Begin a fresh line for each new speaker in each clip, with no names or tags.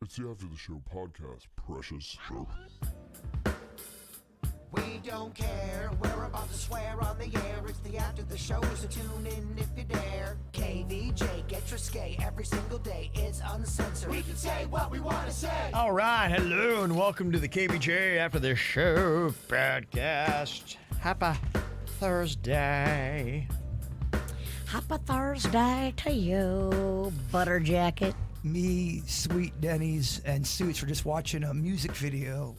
It's the After the Show podcast, precious.
We don't care, we're about to swear on the air. It's the After the Show, so tune in if you dare. KVJ, get risque every single day. It's uncensored. We can say what we want to say.
All right, hello, and welcome to the KVJ After the Show podcast. Happy Thursday.
Happy Thursday to you, Butter Jacket.
Me, Sweet Denny's, and Suits were just watching a music video.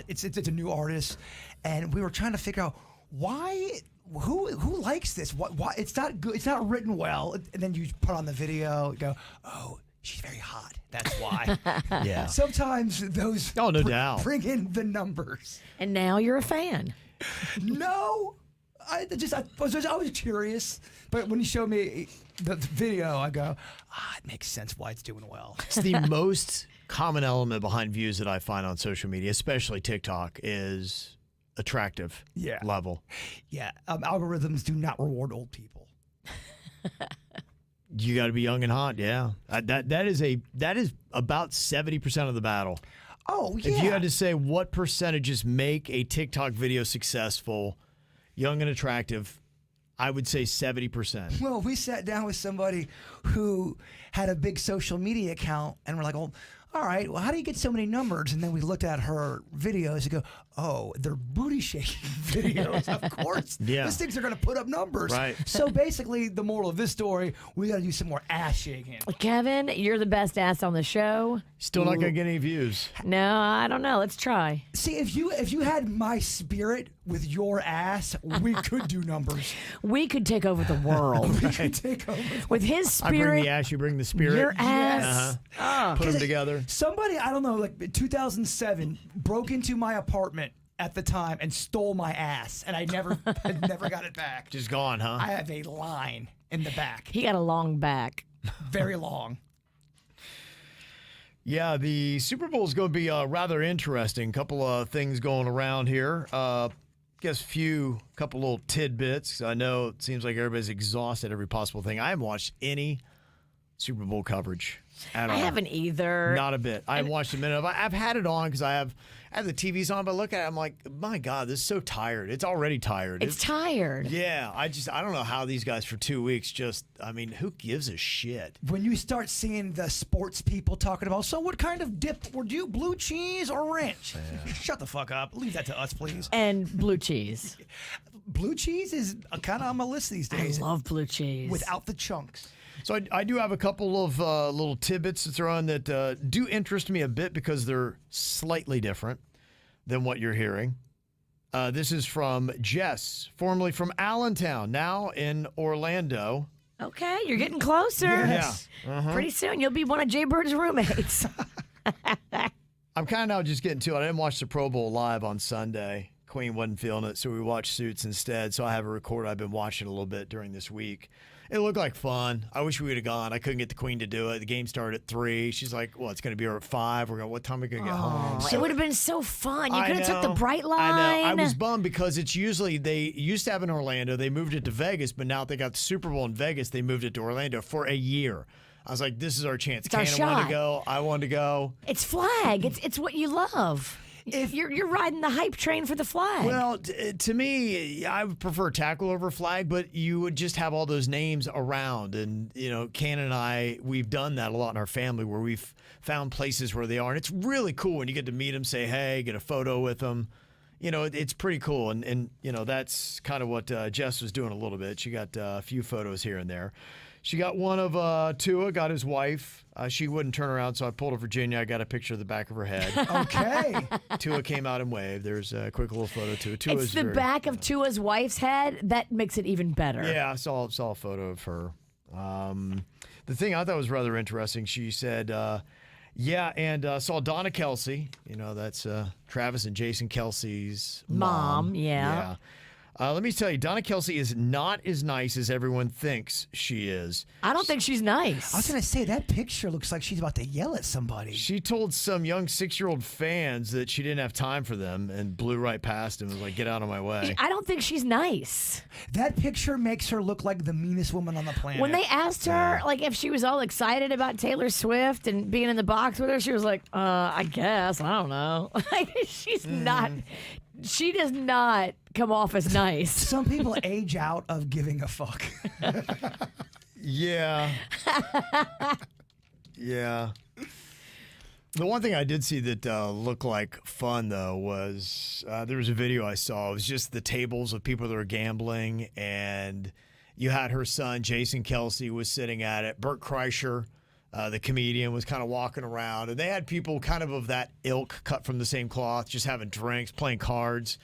It's a new artist, and we were trying to figure out who likes this. Why it's not good. It's not written well. And then you put on the video, you go, oh, she's very hot. That's why.
Yeah.
Sometimes those
Oh, no doubt.
bring in the numbers.
And now you're a fan.
No, I was curious, but when you showed me the video, I go, it makes sense why it's doing well.
It's the most common element behind views that I find on social media, especially TikTok, is attractive level.
Yeah, algorithms do not reward old people.
You got to be young and hot, yeah. That is about 70% of the battle.
Oh, yeah.
If you had to say what percentages make a TikTok video successful, young and attractive, I would say 70%.
Well, we sat down with somebody who had a big social media account, and we're like, well, all right, well, how do you get so many numbers? And then we looked at her videos and go, oh, they're booty shaking videos. Of course.
Yeah.
These things are going to put up numbers.
Right.
So basically, the moral of this story, we got to do some more ass shaking.
Kevin, you're the best ass on the show.
Still not going to get any views.
No, I don't know. Let's try.
See, if you had my spirit with your ass, we could do numbers.
We could take over the world.
We could take over.
With his
I bring
spirit,
the ass, you bring the spirit.
your ass.
Put them together.
Somebody, I don't know, like 2007, broke into my apartment at the time and stole my ass, and I never got it back.
Just gone, huh?
I have a line in the back,
He got a long back.
very long.
Yeah, the Super Bowl is going to be rather interesting. Couple of things going around here. Guess couple little tidbits. I know it seems like everybody's exhausted every possible thing. I haven't watched any Super Bowl coverage at all.
I haven't either.
Not a bit. I haven't watched a minute of it. I've had it on because I have the TVs on, but I look at it, I'm like, my God, this is so tired. It's already tired.
It's tired.
Yeah, I don't know how these guys for 2 weeks who gives a shit?
When you start seeing the sports people talking about, so what kind of dip would you, blue cheese or ranch? Yeah. Shut the fuck up. Leave that to us, please.
And blue cheese.
Blue cheese is kind of on my list these days.
I love blue cheese.
Without the chunks.
So I do have a couple of little tidbits to throw in that do interest me a bit because they're slightly different than what you're hearing. This is from Jess, formerly from Allentown, now in Orlando.
Okay, you're getting closer.
Yes.
Yeah.
Pretty soon you'll be one of Jay Bird's roommates.
I'm kind of now just getting to it. I didn't watch the Pro Bowl live on Sunday. Queen wasn't feeling it, so we watched Suits instead. So I have a record I've been watching a little bit during this week. It looked like fun. I wish we would have gone. I couldn't get the Queen to do it. The game started at 3. She's like, well, it's going to be here at 5. We're going, what time are we going to get home?
It would have been so fun. You
I
could have took the
know.
bright line.
I know. I was bummed because it's usually they used to have in Orlando. They moved it to Vegas, but now they got the Super Bowl in Vegas. They moved it to Orlando for a year. I was like, this is our chance.
It's our
Cannon wanted
shot.
to go. I wanted to go.
It's flag. It's what you love. If you're riding the hype train for the flag.
Well, to me, I would prefer tackle over flag, but you would just have all those names around. And, Cannon and I, we've done that a lot in our family where we've found places where they are. And it's really cool when you get to meet them, say, hey, get a photo with them. It's pretty cool. And that's kind of what Jess was doing a little bit. She got a few photos here and there. She got one of Tua, got his wife. She wouldn't turn around, so I pulled a Virginia. I got a picture of the back of her head.
Okay.
Tua came out and waved. There's a quick little photo to it.
it's the back of Tua's wife's head. That makes it even better.
Yeah, I saw a photo of her. The thing I thought was rather interesting, she said, saw Donna Kelsey. That's Travis and Jason Kelsey's
Mom, yeah.
Let me tell you, Donna Kelsey is not as nice as everyone thinks she is.
I don't think she's nice.
I was going to say, that picture looks like she's about to yell at somebody.
She told some young 6-year-old fans that she didn't have time for them and blew right past him and was like, get out of my way.
I don't think she's nice.
That picture makes her look like the meanest woman on the planet.
When they asked her, like, if she was all excited about Taylor Swift and being in the box with her, she was like, I guess. I don't know. Like, she's not. She does not come off as nice.
Some people age out of giving a fuck.
Yeah. Yeah. The one thing I did see that looked like fun, though, was there was a video I saw. It was just the tables of people that were gambling, and you had her son, Jason Kelsey, was sitting at it. Bert Kreischer, the comedian, was kind of walking around, and they had people kind of that ilk, cut from the same cloth, just having drinks, playing cards.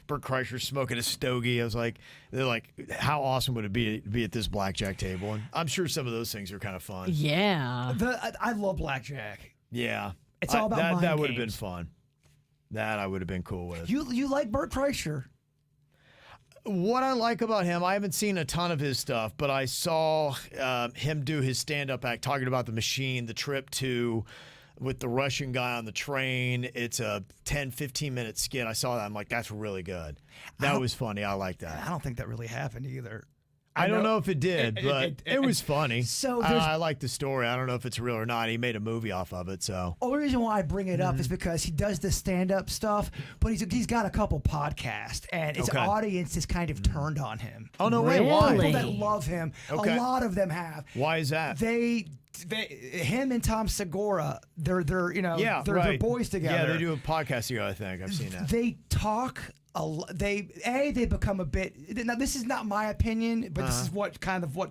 Bert Kreischer smoking a stogie. I was like, they're like, how awesome would it be to be at this blackjack table? And I'm sure some of those things are kind of fun.
Yeah.
I love blackjack.
Yeah.
It's all about mind
that would have been
games.
fun. That I would have been cool with.
You like Bert Kreischer?
What I like about him, I haven't seen a ton of his stuff, but I saw him do his stand-up act talking about the machine, the trip to with the Russian guy on the train. It's a 10, 15-minute skit. I saw that. I'm like, that's really good. That was funny. I like that.
I don't think that really happened either.
I don't know if it did, but it was funny.
So
I like the story. I don't know if it's real or not. He made a movie off of it, so.
The only reason why I bring it up is because he does the stand-up stuff, but he's got a couple podcasts, and his audience is kind of turned on him.
Oh, no way. Why?
People that love him,
Okay.
a lot of them have.
Why is that?
Him and Tom Segura, they're they're boys together.
Yeah, they do a podcast together, I think. I've seen that.
They talk they become a bit. Now, this is not my opinion, but this is what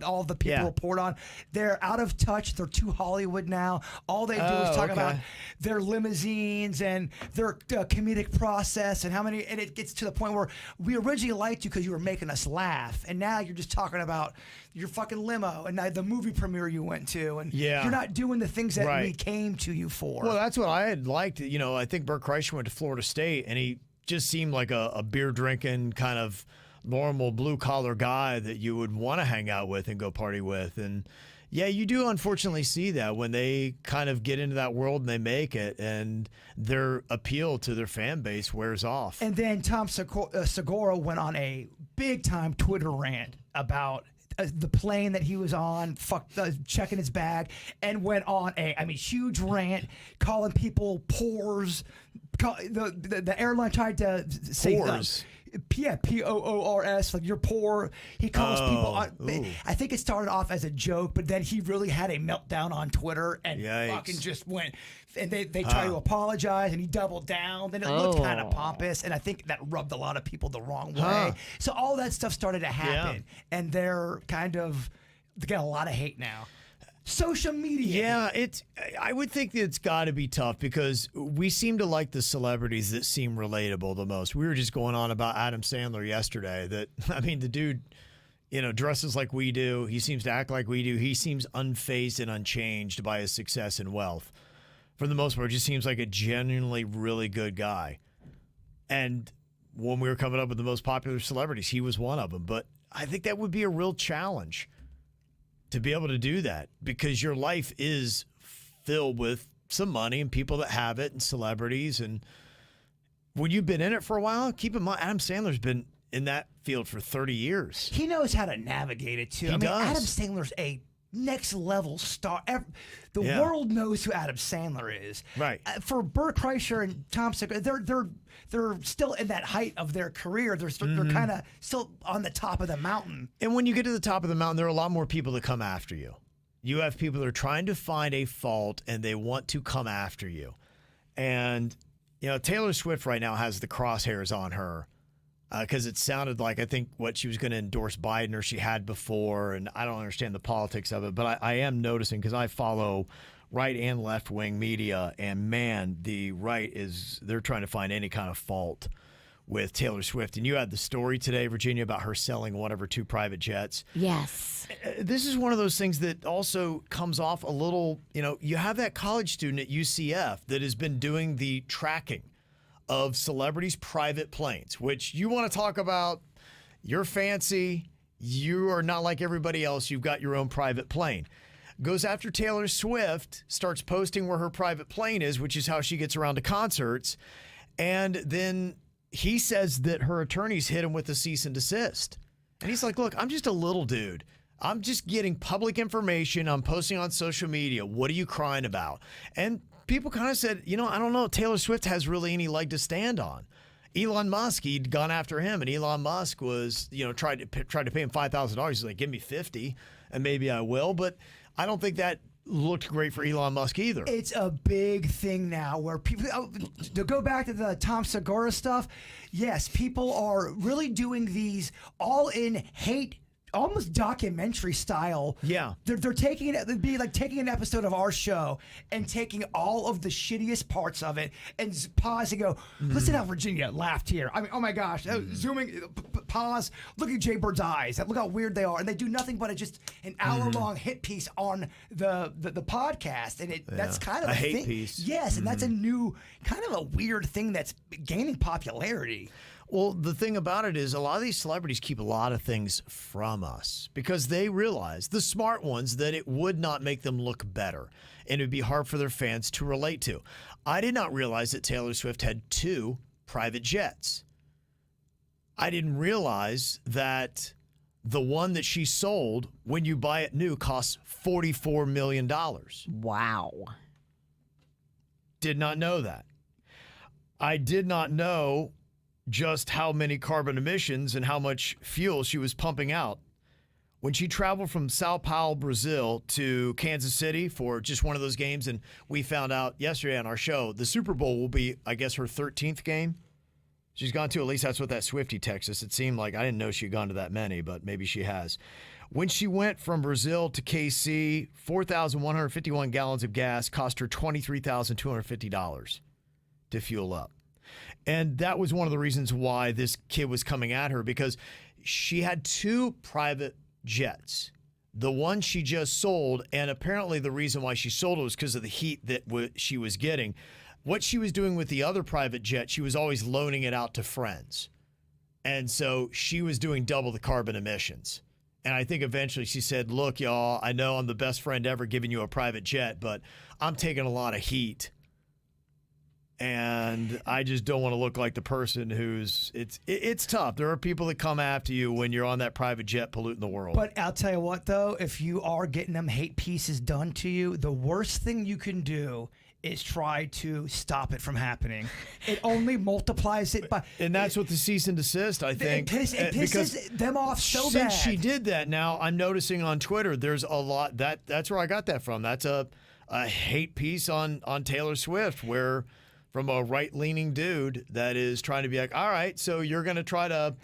all the people report on. They're out of touch. They're too Hollywood now. All they do is talk about their limousines and their comedic process and how many. And it gets to the point where we originally liked you because you were making us laugh, and now you're just talking about your fucking limo and the movie premiere you went to, and you're not doing the things that we came to you for.
Well, that's what I had liked. You know, I think Bert Kreischer went to Florida State, and he just seemed like a beer drinking kind of normal blue collar guy that you would want to hang out with and go party with. And yeah, you do unfortunately see that when they kind of get into that world and they make it, and their appeal to their fan base wears off.
And then Tom Segura went on a big time Twitter rant about the plane that he was on, checking his bag, and went on a huge rant, calling people pores. The airline tried to say
Pores.
Poors, like you're poor. He calls people. I think it started off as a joke, but then he really had a meltdown on Twitter and fucking just went. And they tried to apologize, and he doubled down. Then it looked kind of pompous, and I think that rubbed a lot of people the wrong way. So all that stuff started to happen, and they got a lot of hate now. Social media.
Yeah, I would think that it's got to be tough because we seem to like the celebrities that seem relatable the most. We were just going on about Adam Sandler yesterday. The dude, dresses like we do. He seems to act like we do. He seems unfazed and unchanged by his success and wealth. For the most part, just seems like a genuinely really good guy. And when we were coming up with the most popular celebrities, he was one of them. But I think that would be a real challenge to be able to do that, because your life is filled with some money and people that have it and celebrities. And when you've been in it for a while, keep in mind, Adam Sandler's been in that field for 30 years.
He knows how to navigate it, too.
He does.
Adam Sandler's a next level star. The world knows who Adam Sandler is.
Right.
For Bert Kreischer and Tom Segura, they're still in that height of their career. They're kind of still on the top of the mountain.
And when you get to the top of the mountain, there are a lot more people that come after you. You have people that are trying to find a fault, and they want to come after you. And, Taylor Swift right now has the crosshairs on her because it sounded like, I think, what she was going to endorse Biden, or she had before, and I don't understand the politics of it, but I am noticing, because I follow right and left wing media, and man, the right they're trying to find any kind of fault with Taylor Swift. And you had the story today, Virginia, about her selling one of her 2 private jets.
Yes.
This is one of those things that also comes off a little, you have that college student at UCF that has been doing the tracking of celebrities' private planes, which you want to talk about, You're fancy. You are not like everybody else. You've got your own private plane. Goes after Taylor Swift, starts posting where her private plane is, which is how she gets around to concerts. And then he says that her attorneys hit him with a cease and desist. And he's like, look, I'm just a little dude. I'm just getting public information. I'm posting on social media. What are you crying about? And people kind of said, I don't know. Taylor Swift has really any leg to stand on. Elon Musk, he'd gone after him, and Elon Musk was, tried to pay him $5,000. He's like, give me 50, and maybe I will. But I don't think that looked great for Elon Musk either.
It's a big thing now where people, to go back to the Tom Segura stuff, yes, people are really doing these all-in hate, almost documentary style.
Yeah.
They're taking it, it'd be like taking an episode of our show and taking all of the shittiest parts of it and pause and go, listen how Virginia laughed here. I mean, oh my gosh. Zooming, pause, look at Jay Bird's eyes. Look how weird they are. And they do nothing but just an hour-long hit piece on the podcast. And that's kind of
a
a
hate
thing.
piece.
Yes, and that's a new, kind of a weird thing that's gaining popularity.
Well, the thing about it is a lot of these celebrities keep a lot of things from us because they realize, the smart ones, that it would not make them look better and it would be hard for their fans to relate to. I did not realize that Taylor Swift had 2 private jets. I didn't realize that the one that she sold, when you buy it new, costs $44 million.
Wow.
Did not know that. I did not know just how many carbon emissions and how much fuel she was pumping out. When she traveled from Sao Paulo, Brazil to Kansas City for just one of those games, and we found out yesterday on our show, the Super Bowl will be, I guess, her 13th game. She's gone to, at least that's what that Swiftie texted us. It seemed like, I didn't know she'd gone to that many, but maybe she has. When she went from Brazil to KC, 4,151 gallons of gas cost her $23,250 to fuel up. And that was one of the reasons why this kid was coming at her, because she had 2 private jets. The one she just sold, and apparently the reason why she sold it was because of the heat that she was getting. What she was doing with the other private jet, she was always loaning it out to friends. And so she was doing double the carbon emissions. And I think eventually she said, look, y'all, I know I'm the best friend ever giving you a private jet, but I'm taking a lot of heat. And I just don't want to look like the person who's it's tough. There are people that come after you when you're on that private jet polluting the world.
But I'll tell you what, though, if you are getting them hate pieces done to you, the worst thing you can do is try to stop it from happening. It only multiplies it by.
And that's what the cease and desist, I think.
It pisses them off so bad.
Since she did that, now I'm noticing on Twitter there's a lot that's where I got that from. That's a hate piece on Taylor Swift where. From a right-leaning dude that is trying to be like, all right, so you're going to try to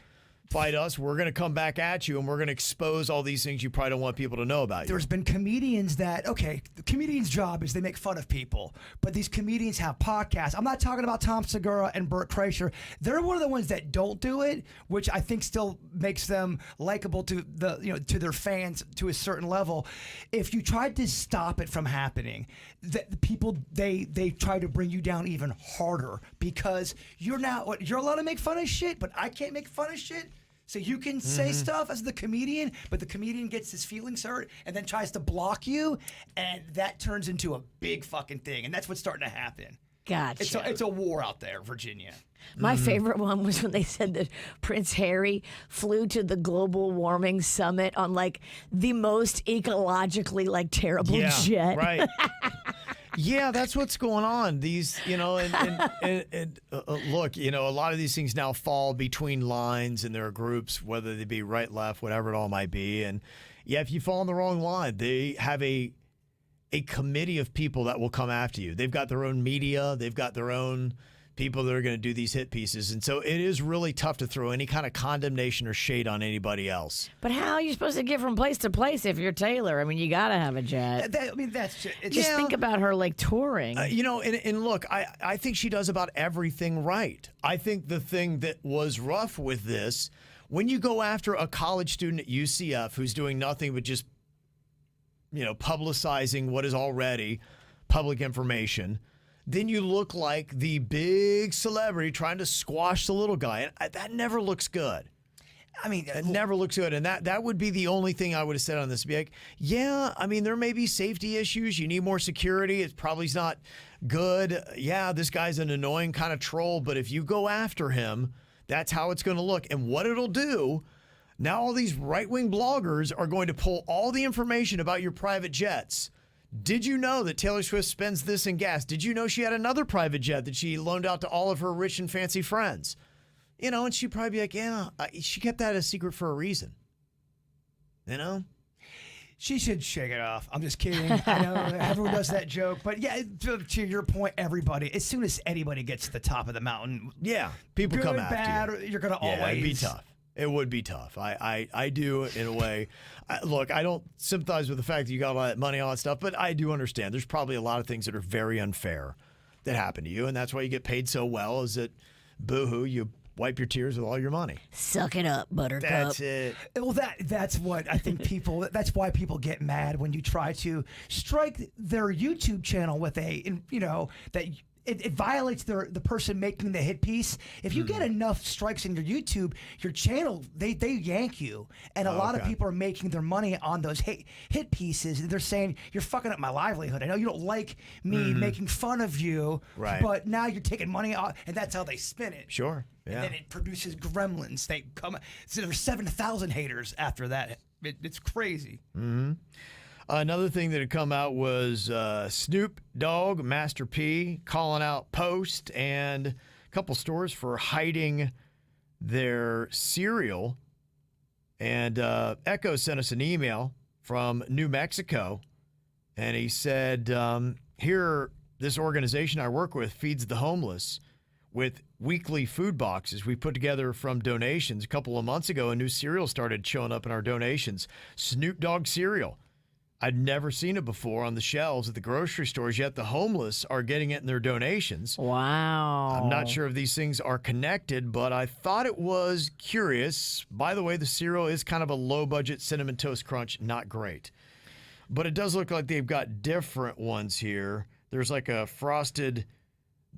fight us. We're going to come back at you, and we're going to expose all these things you probably don't want people to know about you.
There's been comedians that, okay, the comedian's job is they make fun of people, but these comedians have podcasts. I'm not talking about Tom Segura and Burt Kreischer. They're one of the ones that don't do it, which I think still makes them likable to to their fans to a certain level. If you tried to stop it from happening, the people they try to bring you down even harder because you're allowed to make fun of shit, but I can't make fun of shit. So you can say stuff as the comedian, but the comedian gets his feelings hurt and then tries to block you, and that turns into a big fucking thing, and that's what's starting to happen.
Gotcha.
It's a war out there, Virginia.
My favorite one was when they said that Prince Harry flew to the global warming summit on like the most ecologically like terrible jet.
Right. Yeah, that's what's going on. These, look, a lot of these things now fall between lines and there are groups, whether they be right, left, whatever it all might be. And yeah, if you fall in the wrong line, they have a committee of people that will come after you. They've got their own media. They've got their own people that are going to do these hit pieces. And so it is really tough to throw any kind of condemnation or shade on anybody else.
But how are you supposed to get from place to place if you're Taylor? I mean, you got to have a jet.
That's
just think about her like touring.
And look, I think she does about everything right. I think the thing that was rough with this, when you go after a college student at UCF who's doing nothing but just, publicizing what is already public information, then you look like the big celebrity trying to squash the little guy. And that never looks good.
I mean,
It never looks good. And that would be the only thing I would have said on this. Be like, yeah, I mean, there may be safety issues. You need more security. It probably is not good. Yeah, this guy's an annoying kind of troll. But if you go after him, that's how it's going to look. And what it'll do, now all these right-wing bloggers are going to pull all the information about your private jets. Did you know that Taylor Swift spends this in gas? Did you know she had another private jet that she loaned out to all of her rich and fancy friends? You know, and she'd probably be like, yeah, she kept that a secret for a reason. You know?
She should shake it off. I'm just kidding. I know everyone does that joke. But yeah, to your point, everybody, as soon as anybody gets to the top of the mountain,
Yeah, people
good,
come after
bad,
you.
you're going to
Yeah,
always.
it'd be tough. It would be tough. I do in a way. Look, I don't sympathize with the fact that you got all that money, all that stuff, but I do understand. There's probably a lot of things that are very unfair that happen to you, and that's why you get paid so well. Is that boo-hoo? You wipe your tears with all your money.
Suck it up, Buttercup.
That's it.
Well, that's what I think people. That's why people get mad when you try to strike their YouTube channel with that. It violates the person making the hit piece. If you get enough strikes in your YouTube, your channel, they yank you. And a lot of people are making their money on those hit pieces. They're saying, you're fucking up my livelihood. I know you don't like me making fun of you,
Right.
but now you're taking money off. And that's how they spin it.
Sure. Yeah.
And then it produces gremlins. They come. So there's 7,000 haters after that. It's crazy.
Another thing that had come out was Snoop Dogg, Master P, calling out Post and a couple stores for hiding their cereal. And Echo sent us an email from New Mexico, and he said, here, this organization I work with feeds the homeless with weekly food boxes we put together from donations. A couple of months ago, a new cereal started showing up in our donations, Snoop Dogg cereal. I'd never seen it before on the shelves at the grocery stores, yet the homeless are getting it in their donations.
Wow.
I'm not sure if these things are connected, but I thought it was curious. By the way, the cereal is kind of a low-budget Cinnamon Toast Crunch, not great. But it does look like they've got different ones here. There's like a Frosted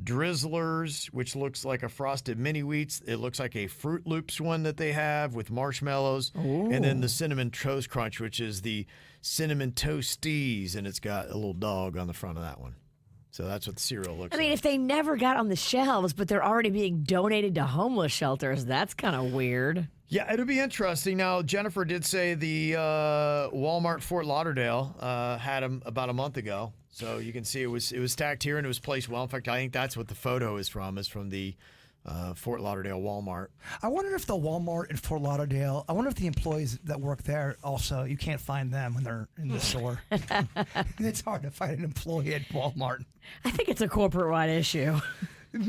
Drizzlers, which looks like a Frosted Mini Wheats. It looks like a Fruit Loops one that they have with marshmallows.
Ooh.
And then the Cinnamon Toast Crunch, which is the Cinnamon Toasties, and it's got a little dog on the front of that one. So that's what the cereal looks
I mean,
like.
if they never got on the shelves, but they're already being donated to homeless shelters, that's kind of weird.
Yeah, it'll be interesting. Now, Jennifer did say the Walmart Fort Lauderdale had them about a month ago. So you can see it was stacked here and it was placed well. In fact, I think that's what the photo is from the Fort Lauderdale Walmart.
I wonder if the Walmart in Fort Lauderdale, I wonder if the employees that work there also, you can't find them when they're in the store. It's hard to find an employee at Walmart.
I think it's a corporate-wide issue.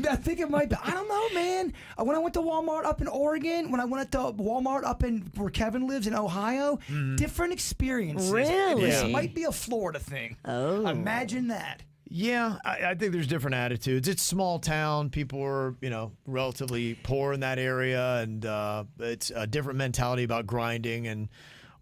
I think it might be. I don't know, man. When I went to Walmart up in Oregon, when I went to Walmart up in where Kevin lives in Ohio, different experiences.
Really?
This
Yeah.
might be a Florida thing.
Oh.
Imagine that.
Yeah, I think there's different attitudes. It's small town. People are, relatively poor in that area, and it's a different mentality about grinding and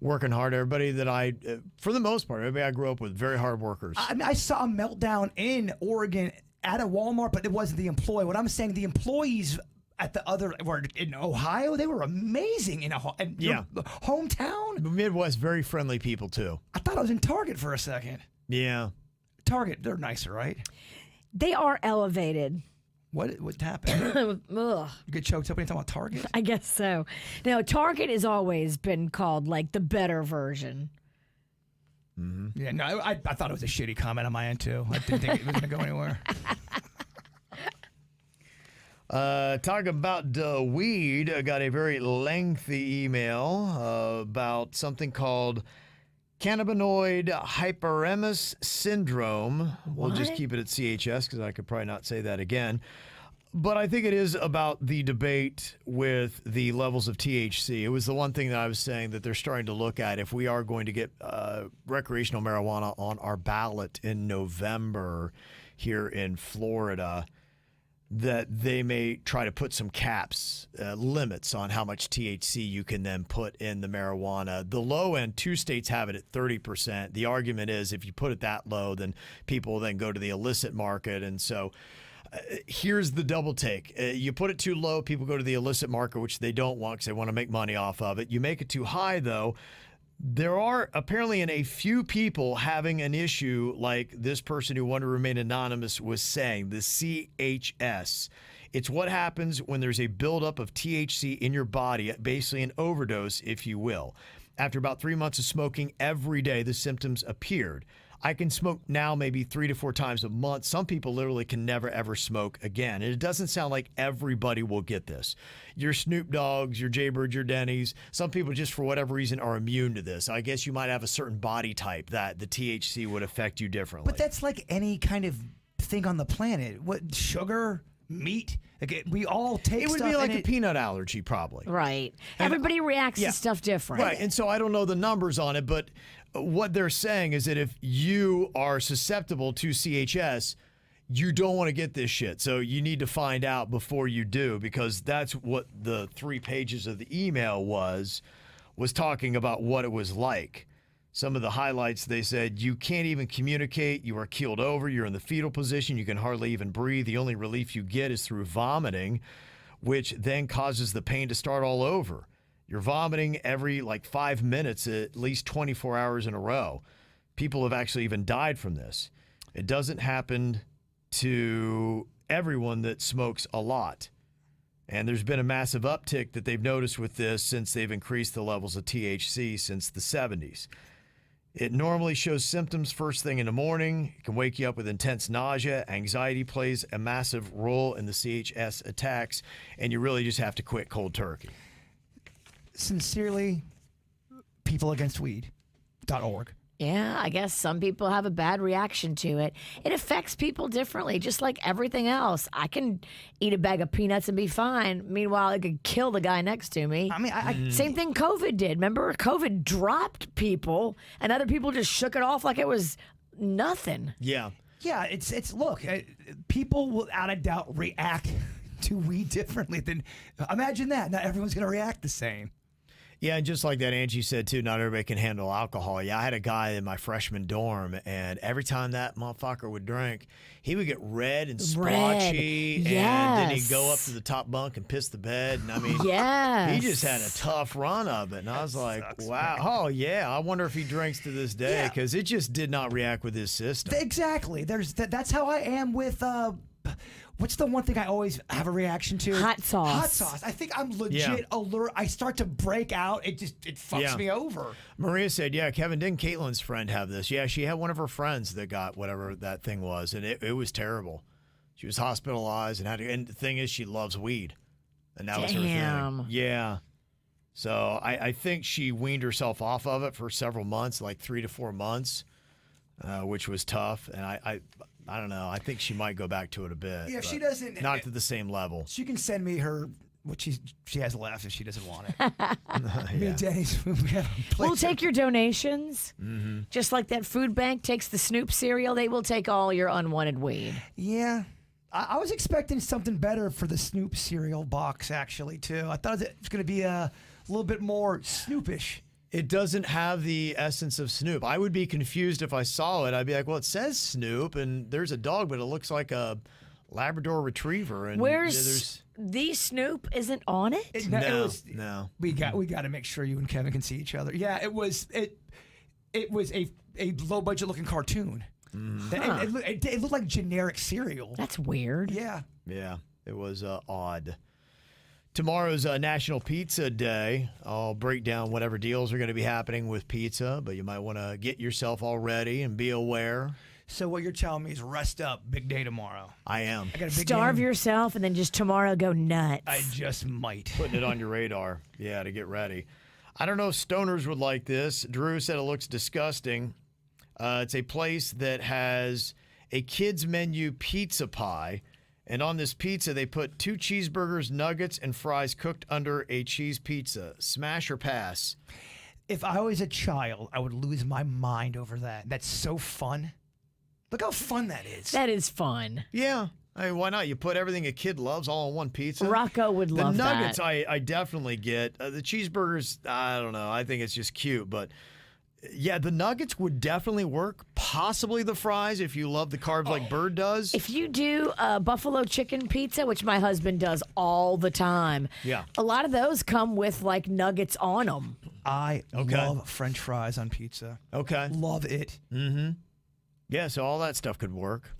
working hard. Everybody that for the most part, everybody I grew up with, very hard workers.
I mean, I saw a meltdown in Oregon at a Walmart, but it wasn't the employee. What I'm saying, the employees at the other, were in Ohio, they were amazing in your hometown.
The Midwest, very friendly people too.
I thought I was in Target for a second.
Yeah.
Target, they're nicer, right?
They are elevated.
What happened?
Ugh,
You get choked up anytime about Target?
I guess so. Now, Target has always been called like the better version.
Yeah, no, I thought it was a shitty comment on my end too. I didn't think it was going to go anywhere.
Talk about weed. I got a very lengthy email about something called cannabinoid hyperemesis syndrome. We'll just
What?
keep it at CHS because I could probably not say that again. But I think it is about the debate with the levels of THC. It was the one thing that I was saying that they're starting to look at if we are going to get recreational marijuana on our ballot in November here in Florida, that they may try to put some caps, limits on how much THC you can then put in the marijuana. The low end, 2 states have it at 30%. The argument is if you put it that low, then people will then go to the illicit market. And so Here's the double take. You put it too low, people go to the illicit market, which they don't want because they want to make money off of it. You make it too high, though. There are apparently in a few people having an issue like this person who wanted to remain anonymous was saying, the CHS. It's what happens when there's a buildup of THC in your body, basically an overdose, if you will. After about 3 months of smoking every day, the symptoms appeared. I can smoke now maybe 3 to 4 times a month. Some people literally can never, ever smoke again. And it doesn't sound like everybody will get this. Your Snoop Dogs, your Jaybirds, your Denny's, some people just for whatever reason are immune to this. I guess you might have a certain body type that the THC would affect you differently.
But that's like any kind of thing on the planet. What, sugar, meat? Like we all take
it would
stuff
be like
and
a peanut allergy probably.
Right. Everybody reacts to stuff different.
Right. And so I don't know the numbers on it, but what they're saying is that if you are susceptible to CHS, you don't want to get this shit. So you need to find out before you do, because that's what the 3 pages of the email was talking about what it was like. Some of the highlights, they said, you can't even communicate. You are keeled over. You're in the fetal position. You can hardly even breathe. The only relief you get is through vomiting, which then causes the pain to start all over. You're vomiting every 5 minutes, at least 24 hours in a row. People have actually even died from this. It doesn't happen to everyone that smokes a lot. And there's been a massive uptick that they've noticed with this since they've increased the levels of THC since the 70s. It normally shows symptoms first thing in the morning. It can wake you up with intense nausea. Anxiety plays a massive role in the CHS attacks, and you really just have to quit cold turkey.
Sincerely, peopleagainstweed.org.
Yeah, I guess some people have a bad reaction to it. It affects people differently, just like everything else. I can eat a bag of peanuts and be fine. Meanwhile, it could kill the guy next to me.
I mean,
Same thing COVID did. Remember, COVID dropped people, and other people just shook it off like it was nothing.
Yeah.
Yeah, it's look, people will without a doubt react to weed differently than, imagine that. Not everyone's going to react the same.
Yeah, and just like that, Angie said, too, not everybody can handle alcohol. Yeah, I had a guy in my freshman dorm, and every time that motherfucker would drink, he would get red and splotchy, and then he'd go up to the top bunk and piss the bed. And I mean, he just had a tough run of it. And I was like, wow. Man. Oh, yeah, I wonder if he drinks to this day, because it just did not react with his system.
Exactly. That's how I am with... what's the one thing I always have a reaction to?
Hot sauce.
Hot sauce. I think I'm legit alert. I start to break out. It fucks me over.
Maria said, yeah, Kevin, didn't Caitlin's friend have this? Yeah, she had one of her friends that got whatever that thing was, and it was terrible. She was hospitalized and the thing is, she loves weed. And that was her thing. Yeah. So I think she weaned herself off of it for several months, like 3 to 4 months, which was tough. And I don't know. I think she might go back to it a bit.
Yeah, if she doesn't,
not to the same level.
She can send me her. What she has left if she doesn't want it. Me and Denny's,
we'll take your donations. Mm-hmm. Just like that food bank takes the Snoop cereal, they will take all your unwanted weed.
Yeah. I was expecting something better for the Snoop cereal box, actually, too. I thought it was going to be a little bit more Snoopish.
It doesn't have the essence of Snoop. I would be confused if I saw it. I'd be like, well, it says Snoop, and there's a dog, but it looks like a Labrador Retriever. And
where's the Snoop? Isn't on it?
No.
We got to make sure you and Kevin can see each other. Yeah, it was a low budget looking cartoon. It looked like generic cereal.
That's weird.
Yeah.
Yeah, it was odd. Tomorrow's National Pizza Day. I'll break down whatever deals are going to be happening with pizza, but you might want to get yourself all ready and be aware.
So what you're telling me is rest up. Big day tomorrow.
I am.
I got a big
Starve
game.
yourself and then just tomorrow go nuts.
I just might.
Putting it on your radar. Yeah, to get ready. I don't know if stoners would like this. Drew said it looks disgusting. It's a place that has a kids menu pizza pie. And on this pizza, they put 2 cheeseburgers, nuggets, and fries cooked under a cheese pizza. Smash or pass?
If I was a child, I would lose my mind over that. That's so fun. Look how fun that is.
That is fun.
Yeah. I mean, why not? You put everything a kid loves all on one pizza.
Rocco would love that.
The nuggets, I definitely get. The cheeseburgers, I don't know. I think it's just cute. But, yeah, the nuggets would definitely work. possibly the fries if you love the carbs like Bird does.
If you do buffalo chicken pizza, which my husband does all the time,
Yeah.
a lot of those come with like nuggets on them.
I love French fries on pizza.
Okay.
Love it.
Yeah, so all that stuff could work.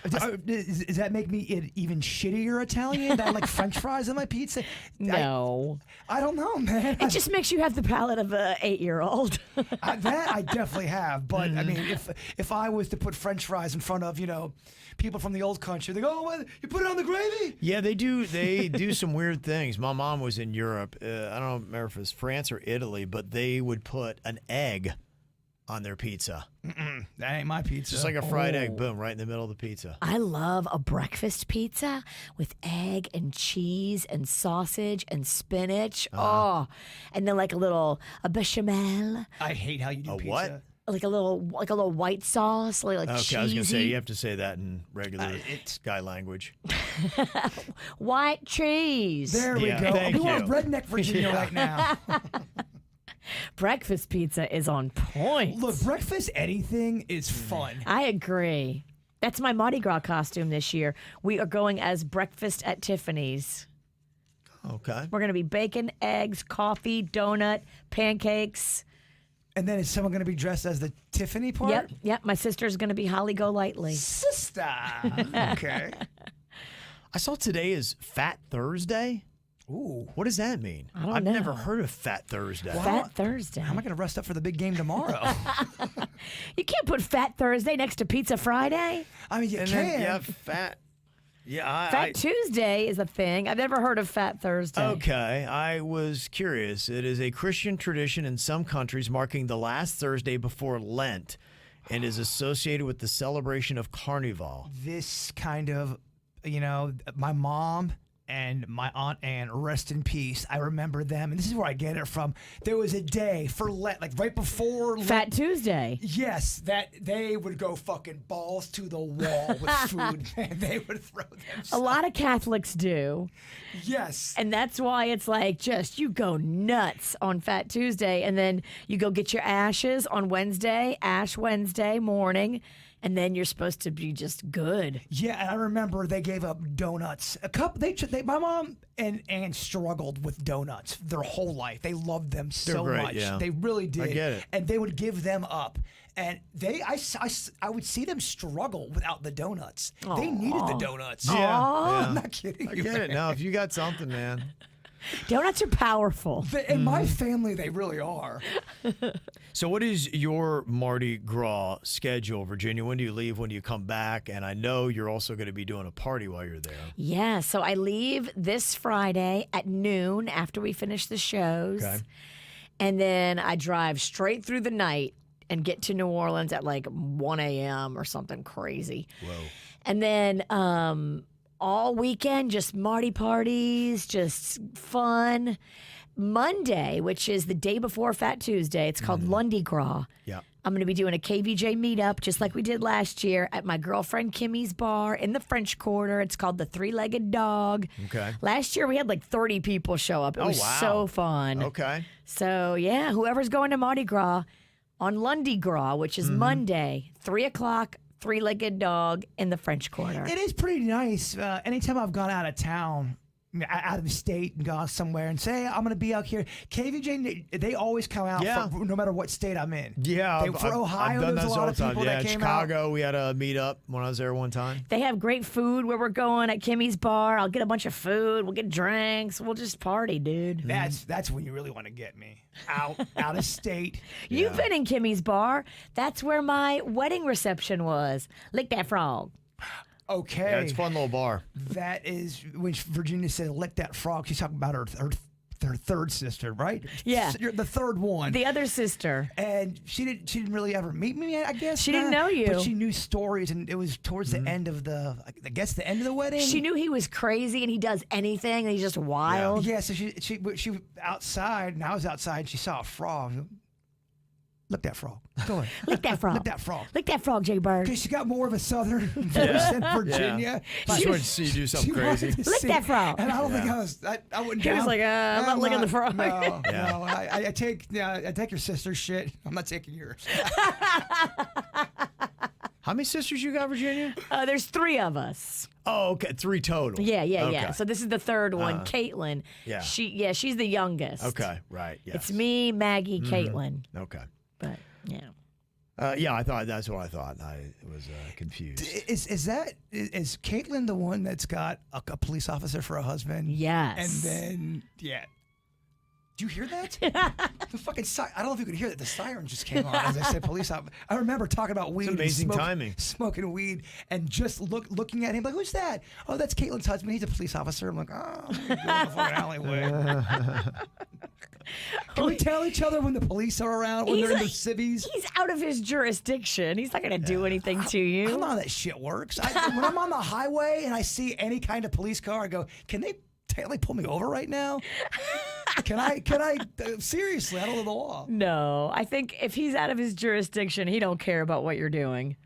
Does that make me an even shittier Italian? That I like French fries on my pizza?
No.
I don't know, man.
It just makes you have the palate of an 8-year-old.
That I definitely have. But I mean, if I was to put French fries in front of, people from the old country, they go, "Oh, what, you put it on the gravy?"
Yeah, they do. They do some weird things. My mom was in Europe. I don't remember if it was France or Italy, but they would put an egg on their pizza.
That ain't my pizza.
Just like a fried egg, boom, right in the middle of the pizza.
I love a breakfast pizza with egg and cheese and sausage and spinach. Oh, and then like a bechamel,
I hate how you do
A
pizza.
what?
like a little white sauce, like
Okay,
cheesy.
I was gonna say you have to say that in regular
it's-
guy language.
White cheese.
There we
Yeah,
go.
thank
We are
you.
redneck Virginia right now.
Breakfast pizza is on point.
Look, breakfast anything is
Mm-hmm.
fun.
I agree. That's my Mardi Gras costume this year. We are going as breakfast at Tiffany's.
Okay.
We're going to be bacon, eggs, coffee, donut, pancakes.
And then is someone going to be dressed as the Tiffany part?
Yep. My sister's going to be Holly Golightly.
Sister. Okay.
I saw today is Fat Thursday.
Ooh.
What does that mean?
I don't
I've
know.
never heard of Fat Thursday.
Fat Thursday.
How am I going to rest up for the big game tomorrow?
You can't put Fat Thursday next to Pizza Friday.
I mean, you
And
can.
then, yeah, fat. Yeah,
Fat Tuesday is a thing. I've never heard of Fat Thursday.
Okay, I was curious. It is a Christian tradition in some countries marking the last Thursday before Lent and is associated with the celebration of Carnival.
This kind of, my mom and my Aunt Ann, rest in peace. I remember them, and this is where I get it from. There was a day for Lent, like right before
Fat Tuesday.
Yes, that they would go fucking balls to the wall with food, and they would throw them.
A lot of Catholics do.
Yes.
And that's why it's like just you go nuts on Fat Tuesday and then you go get your ashes on Wednesday, Ash Wednesday morning, and then you're supposed to be just good.
Yeah, and I remember they gave up donuts. My mom and Ann struggled with donuts their whole life. They loved them so
great,
much.
yeah.
They really did.
I get it.
And they would give them up. And I would see them struggle without the donuts. They needed the donuts.
Yeah.
I'm not kidding
I
you.
get it. Now, if you got something, man.
Donuts are powerful.
In my family, they really are.
So, what is your Mardi Gras schedule, Virginia? When do you leave? When do you come back? And I know you're also going to be doing a party while you're there.
Yeah, so I leave this Friday at noon after we finish the shows.
Okay.
And then I drive straight through the night and get to New Orleans at like 1 a.m. or something crazy.
Whoa.
And then all weekend, just Mardi parties, just fun. Monday, which is the day before Fat Tuesday, it's called Lundi Gras.
Yeah.
I'm going to be doing a KVJ meetup just like we did last year at my girlfriend Kimmy's bar in the French Quarter. It's called the Three-Legged Dog.
Okay.
Last year we had like 30 people show up. It was
wow.
so fun.
Okay.
So yeah, whoever's going to Mardi Gras on Lundi Gras, which is Monday, 3 o'clock, Three-Legged Dog in the French Quarter.
It is pretty nice. Anytime I've gone out of town, out of the state and gone somewhere and say, I'm going to be out here. KVJ, they always come out
Yeah.
no matter what state I'm in.
Yeah.
For Ohio,
I've done
there's
that
a lot
all
of
the time.
people
Yeah,
that
in
came
Chicago, we had a meetup when I was there one time.
They have great food where we're going at Kimmy's bar. I'll get a bunch of food. We'll get drinks. We'll just party, dude.
out. That's when you really want to get me. Out of state.
You've been in Kimmy's bar. That's where my wedding reception was. Lick that frog.
Okay.
Yeah, it's a fun little bar.
That is when Virginia said, lick that frog. She's talking about her third sister, right?
Yeah.
You're the third one.
The other sister.
And she didn't really ever meet me, I guess.
She didn't know you.
But she knew stories, and it was towards the end of the wedding.
She knew he was crazy and he does anything and he's just wild.
Yeah, so she was outside, and I was outside, and she saw a frog. Look that frog. Go ahead.
Lick that frog.
Lick that frog.
Lick that frog, Jay Bird.
Because she got more of a southern voice than Virginia.
She just wanted to see you do something
She wanted
crazy.
to
Lick
see-
that frog.
And I don't think I wouldn't.
He was
down.
like, I'm not licking the frog.
No,
Yeah.
no. I take your sister's shit. I'm not taking yours.
How many sisters you got, Virginia?
There's 3 of us.
Oh, okay. 3 total.
Yeah.
Okay.
So this is the 3rd one, Caitlin.
Yeah.
She's the youngest.
Okay, right. Yes.
It's me, Maggie, Caitlin.
Okay.
But yeah.
Yeah, I thought that's what I thought. I was confused.
Is Caitlin the one that's got a police officer for a husband?
Yes.
And then do you hear that? The fucking I don't know if you could hear that. The siren just came on as I said police officer. I remember talking about weed.
It's amazing
and
timing.
Smoking weed and just looking at him like, who's that? Oh, that's Caitlin's husband. He's a police officer. I'm like, oh, I'm gonna go in the fucking alleyway. Can we tell each other when the police are around, when they're in their civvies?
He's out of his jurisdiction. He's not going to do anything to you.
I don't know how that shit works. When I'm on the highway and I see any kind of police car, I go, can they pull me over right now? Can I seriously, I don't know the law.
No, I think if he's out of his jurisdiction, he don't care about what you're doing.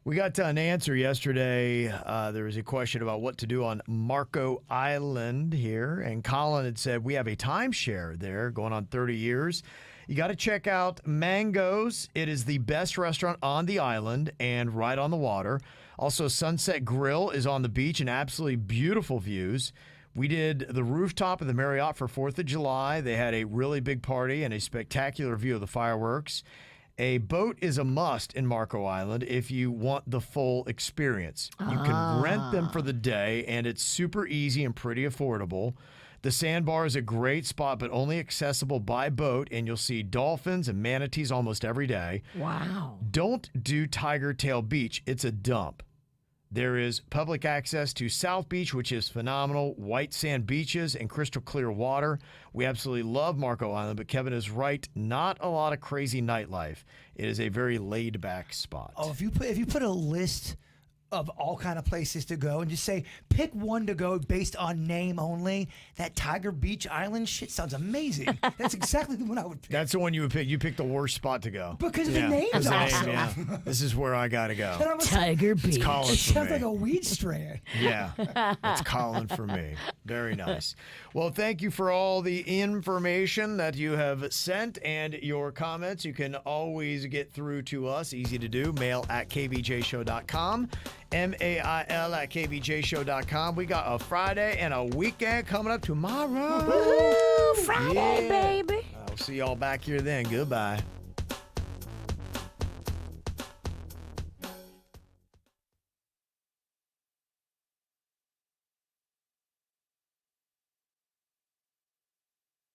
We got an answer yesterday. There was a question about what to do on Marco Island here, and Colin had said we have a timeshare there going on 30 years. You got to check out Mango's. It is the best restaurant on the island and right on the water. Also, Sunset Grill is on the beach and absolutely beautiful views. We did the rooftop of the Marriott for 4th of July. They had a really big party and a spectacular view of the fireworks. A boat is a must in Marco Island if you want the full experience. You can rent them for the day, and it's super easy and pretty affordable. The sandbar is a great spot, but only accessible by boat, and you'll see dolphins and manatees almost every day.
Wow.
Don't do Tiger Tail Beach. It's a dump. There is public access to South Beach, which is phenomenal, white sand beaches and crystal clear water. We absolutely love Marco Island, but Kevin is right, not a lot of crazy nightlife. It is a very laid-back spot.
Oh, if you put a list of all kind of places to go and just say pick one to go based on name only, that Tiger Beach Island shit sounds amazing. That's exactly the one I would pick.
That's the one you would pick. You picked the worst spot to go.
Because the name's awesome.
Yeah. This is where I got to go.
And I was
Tiger Beach.
It's Colin
it
for
sounds
me.
like a weed strand.
Yeah, that's Colin for me. Very nice. Well, thank you for all the information that you have sent and your comments. You can always get through to us. Easy to do. Mail at kvjshow.com. mail at kvjshow.com. We got a Friday and a weekend coming up tomorrow.
Woo-hoo, Friday, baby.
I'll see y'all back here then. Goodbye.